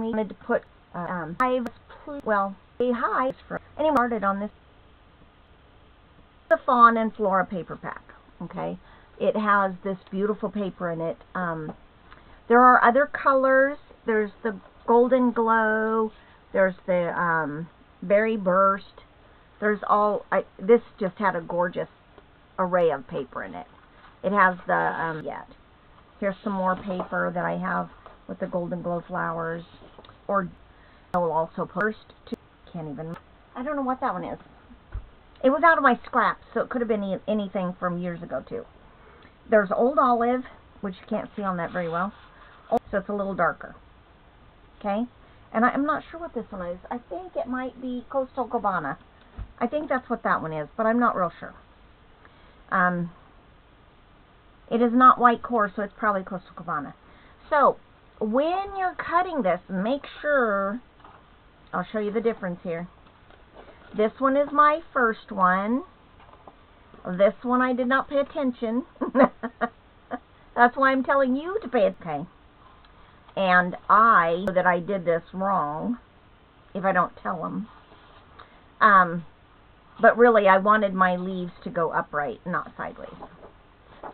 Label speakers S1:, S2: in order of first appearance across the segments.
S1: We wanted to put hives, well, a hive for any started on this. The Fawn and Flora paper pack. Okay, it has this beautiful paper in it. There are other colors. There's the Golden Glow. There's the Berry Burst. There's all. This just had a gorgeous array of paper in it. It has the here's some more paper that I have with the Golden Glow flowers. Or I will also post to. Can't even. I don't know what that one is. It was out of my scraps, so it could have been anything from years ago too. There's Old Olive, which you can't see on that very well. So it's a little darker. Okay? And I'm not sure what this one is. I think it might be Coastal Cabana. I think that's what that one is, but I'm not real sure. It is not white core, so it's probably Coastal Cabana. So, when you're cutting this, make sure, I'll show you the difference here. This one is my first one. This one I did not pay attention. That's why I'm telling you to pay attention. Okay. And I know that I did this wrong if I don't tell them. But really I wanted my leaves to go upright, not sideways.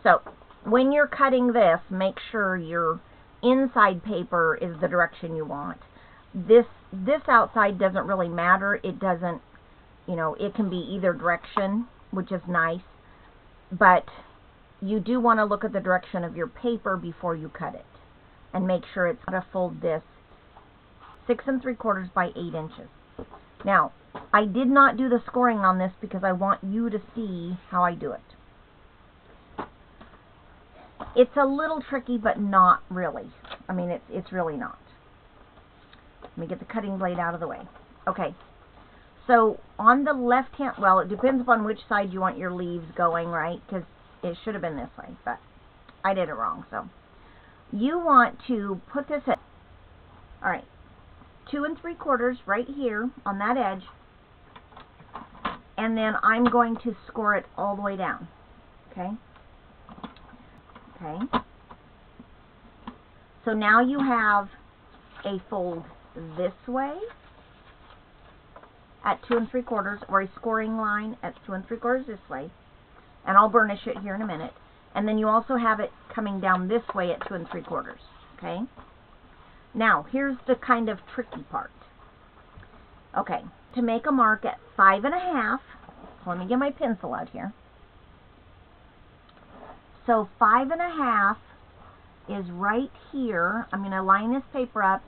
S1: So when you're cutting this, make sure your inside paper is the direction you want. This outside doesn't really matter. It doesn't, you know, it can be either direction, which is nice, but you do want to look at the direction of your paper before you cut it, and make sure it's going to fold this 6 3/4 by 8 inches. Now, I did not do the scoring on this because I want you to see how I do it. It's a little tricky, but not really. I mean, it's really not. Let me get the cutting blade out of the way. Okay. So on the left hand, well, it depends upon which side you want your leaves going, right? Because it should have been this way, but I did it wrong. So you want to put this in. All right, 2 3/4 right here on that edge, and then I'm going to score it all the way down. Okay. Okay. So now you have a fold this way at 2 3/4, or a scoring line at 2 3/4 this way, and I'll burnish it here in a minute. And then you also have it coming down this way at 2 3/4. Okay. Now here's the kind of tricky part. Okay, to make a mark at 5 1/2. So let me get my pencil out here. So 5 1/2 is right here. I'm going to line this paper up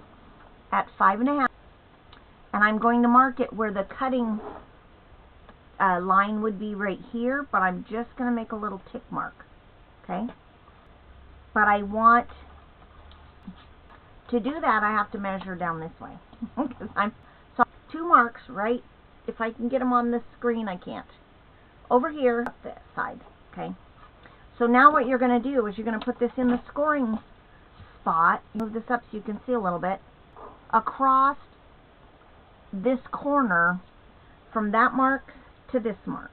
S1: at 5 1/2. And I'm going to mark it where the cutting line would be right here, but I'm just going to make a little tick mark. Okay? But I want to do that, I have to measure down this way. So 2 marks, right? If I can get them on the screen, I can't. Over here, up this side. Okay? So now what you're going to do is you're going to put this in the scoring spot. Move this up so you can see a little bit. Across this corner from that mark to this mark.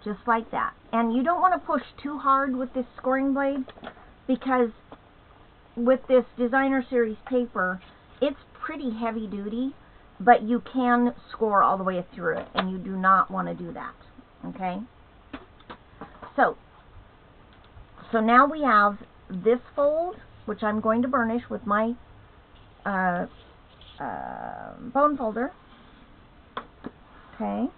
S1: Just like that. And you don't want to push too hard with this scoring blade, because with this Designer Series paper, it's pretty heavy duty, but you can score all the way through it, and you do not want to do that. Okay? So now we have this fold, which I'm going to burnish with my bone folder. Okay.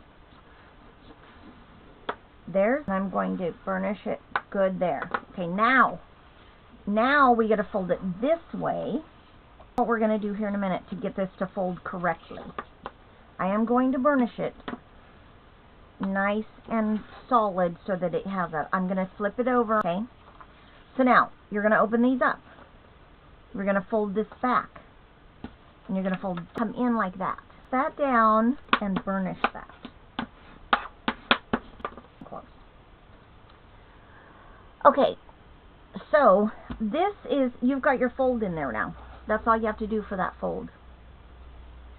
S1: There. I'm going to burnish it good there. Okay, now we got to fold it this way. What we're going to do here in a minute to get this to fold correctly. I am going to burnish it nice and solid so that it has a, I'm going to flip it over. Okay. So now you're going to open these up. We're going to fold this back. And you're going to fold, come in like that. That down and burnish that. Close. Okay, so this is, you've got your fold in there now. That's all you have to do for that fold.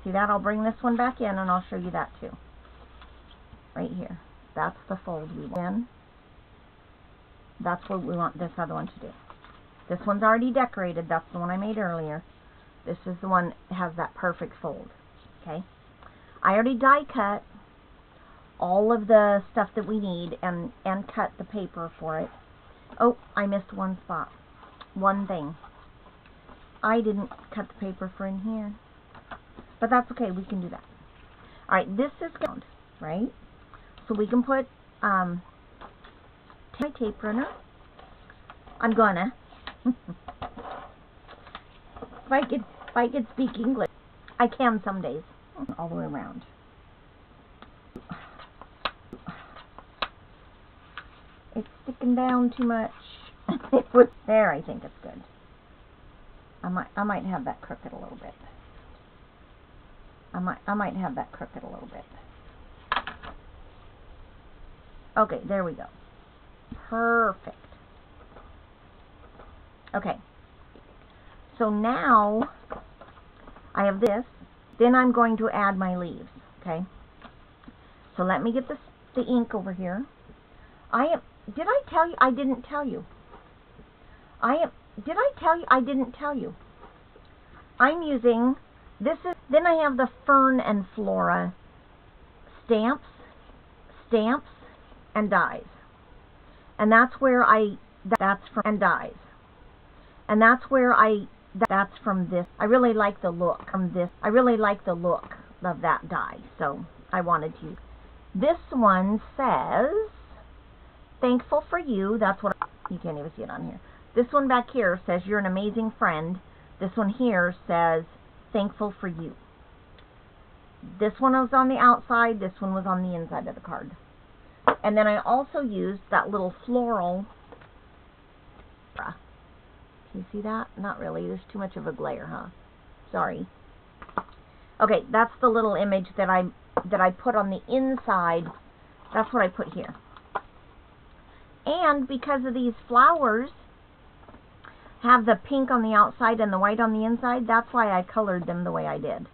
S1: See that? I'll bring this one back in and I'll show you that too. Right here. That's the fold we want. That's what we want this other one to do. This one's already decorated. That's the one I made earlier. This is the one that has that perfect fold. Okay. I already die cut all of the stuff that we need and cut the paper for it. Oh, I missed one spot. One thing. I didn't cut the paper for in here. But that's okay. We can do that. Alright, this is round, right? So we can put my tape runner. I'm gonna. If I could speak English. I can some days. All the way around. It's sticking down too much. There, I think it's good. I might have that crooked a little bit. I might have that crooked a little bit. Okay, there we go. Perfect. Okay. So now I have this. Then I'm going to add my leaves. Okay. So let me get the ink over here. Did I tell you? I didn't tell you. Did I tell you? I didn't tell you. I'm using, then I have the Fern and Flora stamps, and dies. And that's where that's from dies. And that's where that's from this. I really like the look from this. I really like the look of that die. So I wanted to. This one says, thankful for you. That's what, you can't even see it on here. This one back here says, you're an amazing friend. This one here says, thankful for you. This one was on the outside. This one was on the inside of the card. And then I also used that little floral. Can you see that? Not really. There's too much of a glare, huh? Sorry. Okay, that's the little image that I put on the inside. That's what I put here. And because of these flowers have the pink on the outside and the white on the inside, that's why I colored them the way I did,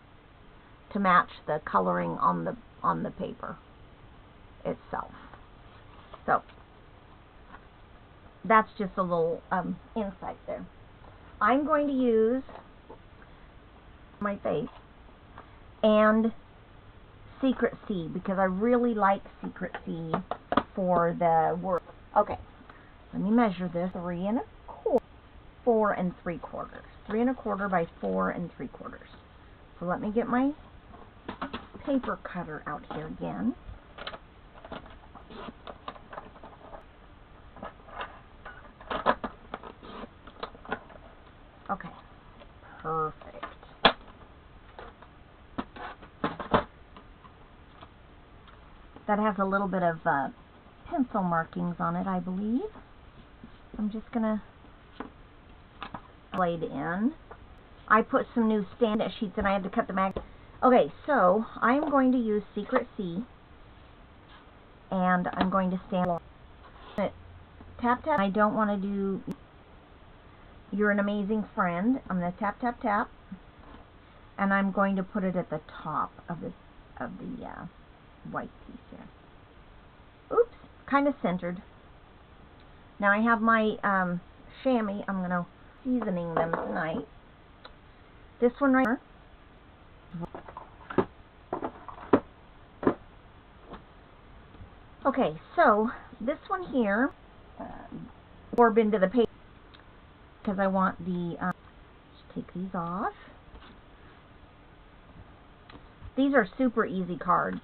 S1: to match the coloring on the paper itself. So that's just a little insight there. I'm going to use my face and Secret C because I really like Secret C for the word. Okay, let me measure this. 3 1/4, 4 3/4. 3 1/4 by 4 3/4. So let me get my paper cutter out here again. Okay, perfect. That has a little bit of pencil markings on it, I believe. I'm just gonna blade in. I put some new stand-up sheets and I had to cut the mag. Okay, so I'm going to use Secret C, and I'm going to stand. Tap tap. I don't want to do. You're an amazing friend. I'm going to tap tap tap, and I'm going to put it at the top of the white piece here. Oops, kind of centered. Now I have my chamois. I'm going to seasoning them tonight. This one right here. Okay, so this one here, orb into the paper because I want the. Just take these off. These are super easy cards.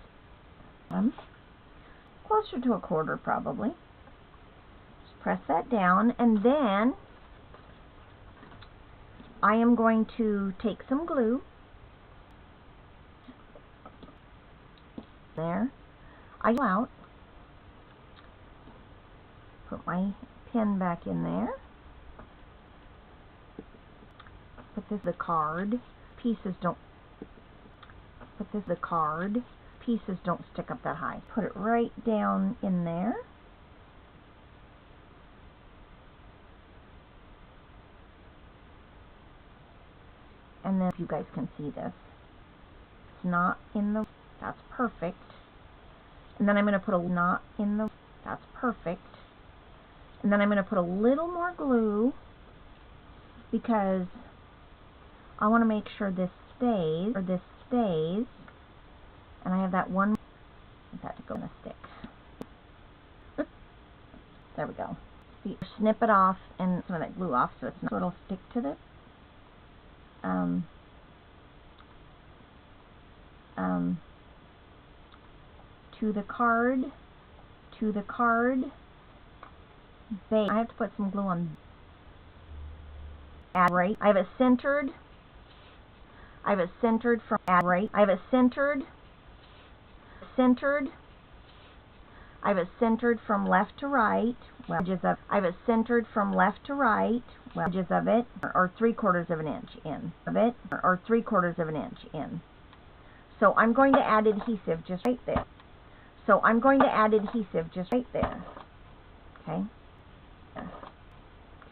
S1: Closer to 1/4 probably. Just press that down, and then I am going to take some glue. There. I go out. Put my pen back in there. Put this the card. Pieces don't. Put this the card. Pieces don't stick up that high. Put it right down in there. And then if you guys can see this, it's not in the. That's perfect. And then I'm going to put a knot in the. That's perfect. And then I'm going to put a little more glue because I want to make sure this stays, and I have that one that to go in a stick. There we go. See, snip it off and some of that glue off so it's not, so it'll stick to this. To the card base. I have to put some glue on. Add right. I have it centered. I have it centered from add right. I have it centered. I have it centered from left to right. Well, edges of. I have it centered from left to right. Well, edges of it, or 3/4 of an inch in of it, or 3/4 of an inch in. So I'm going to add adhesive just right there. So I'm going to add adhesive just right there. Okay.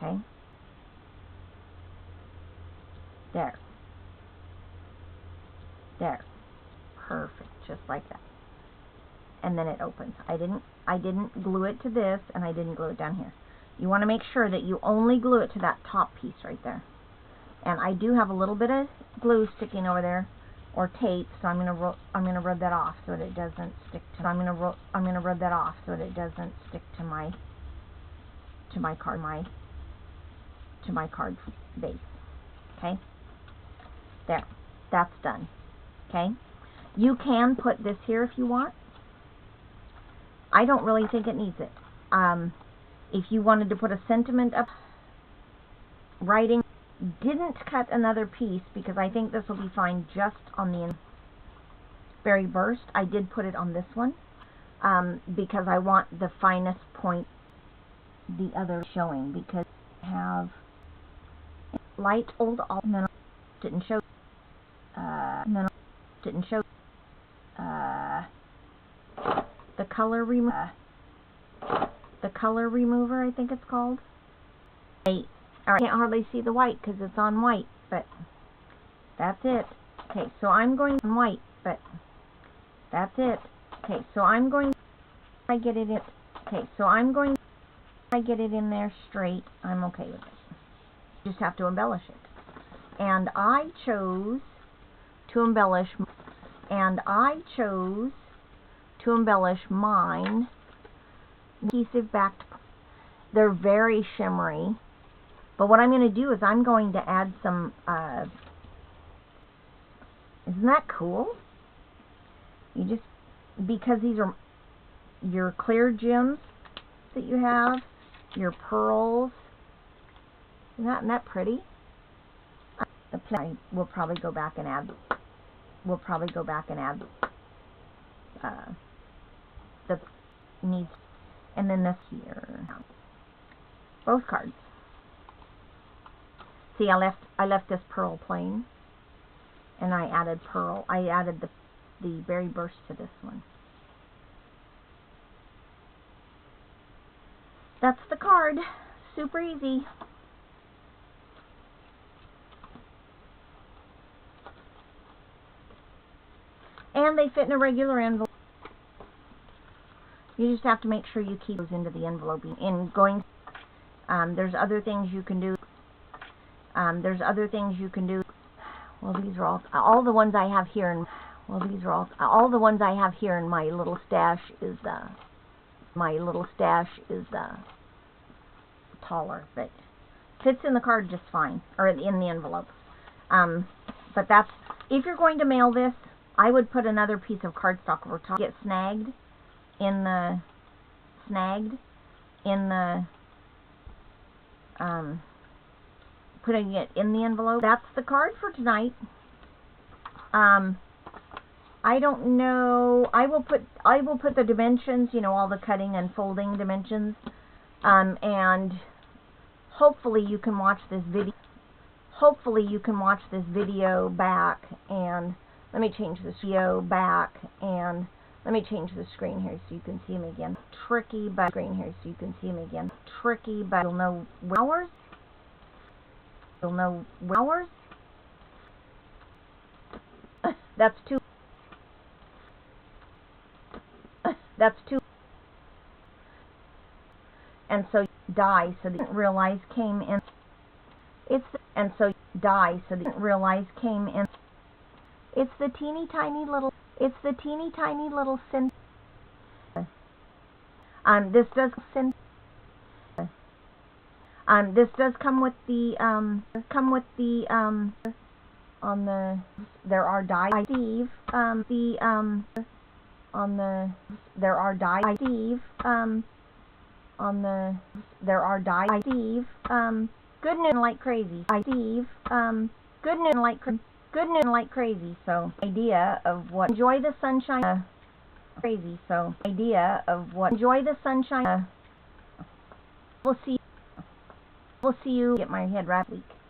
S1: Okay. There. There. Perfect. Just like that. And then it opens. I didn't glue it to this, and I didn't glue it down here. You want to make sure that you only glue it to that top piece right there. And I do have a little bit of glue sticking over there, or tape, so I'm gonna rub that off so that it doesn't stick to. I'm gonna rub that off so that it doesn't stick to my card base. Okay. There. That's done. Okay. You can put this here if you want. I don't really think it needs it. If you wanted to put a sentiment up, writing, didn't cut another piece because I think this will be fine just on the berry burst. I did put it on this one because I want the finest point, the other showing, because I have light old all, and then didn't show, the color remover. The color remover, I think it's called. Alright, I can't hardly see the white because it's on white, but that's it. Okay, so I'm going on white, but that's it. Okay, so I'm going. I get it in. Okay, so I'm going. I get it in there straight. I'm okay with it. You just have to embellish it. And I chose to embellish. And I chose to embellish mine. Adhesive backed. They're very shimmery, but what I'm going to do is I'm going to add some. Isn't that cool? You just, because these are your clear gems that you have, your pearls. Isn't that pretty? We'll probably go back and add. The needs. And then this here, both cards. See, I left this pearl plain, and I added pearl. I added the berry burst to this one. That's the card. Super easy. And they fit in a regular envelope. You just have to make sure you keep those into the envelope. In going, there's other things you can do. Well, these are all the ones I have here. And well, these are all the ones I have here in my little stash is taller, but fits in the card just fine, or in the envelope. But that's, if you're going to mail this, I would put another piece of cardstock over top. Get snagged in the putting it in the envelope. That's the card for tonight. I don't know. I will put the dimensions, you know, all the cutting and folding dimensions, and hopefully you can watch this video. Back, and let me change the video back, and let me change the screen here so you can see him again. Tricky, but screen here so you can see him again. Tricky, but you'll know hours. That's two. And so die, so they didn't realize came in. and so die, so they didn't realize came in. It's the teeny tiny little sin. This does this does come with the on the there are die Steve on the there are die Steve on the there are die Steve good news like crazy Steve good news like crazy. So idea of what enjoy the sunshine crazy. So idea of what enjoy the sunshine. We'll see you get my head wrapped week.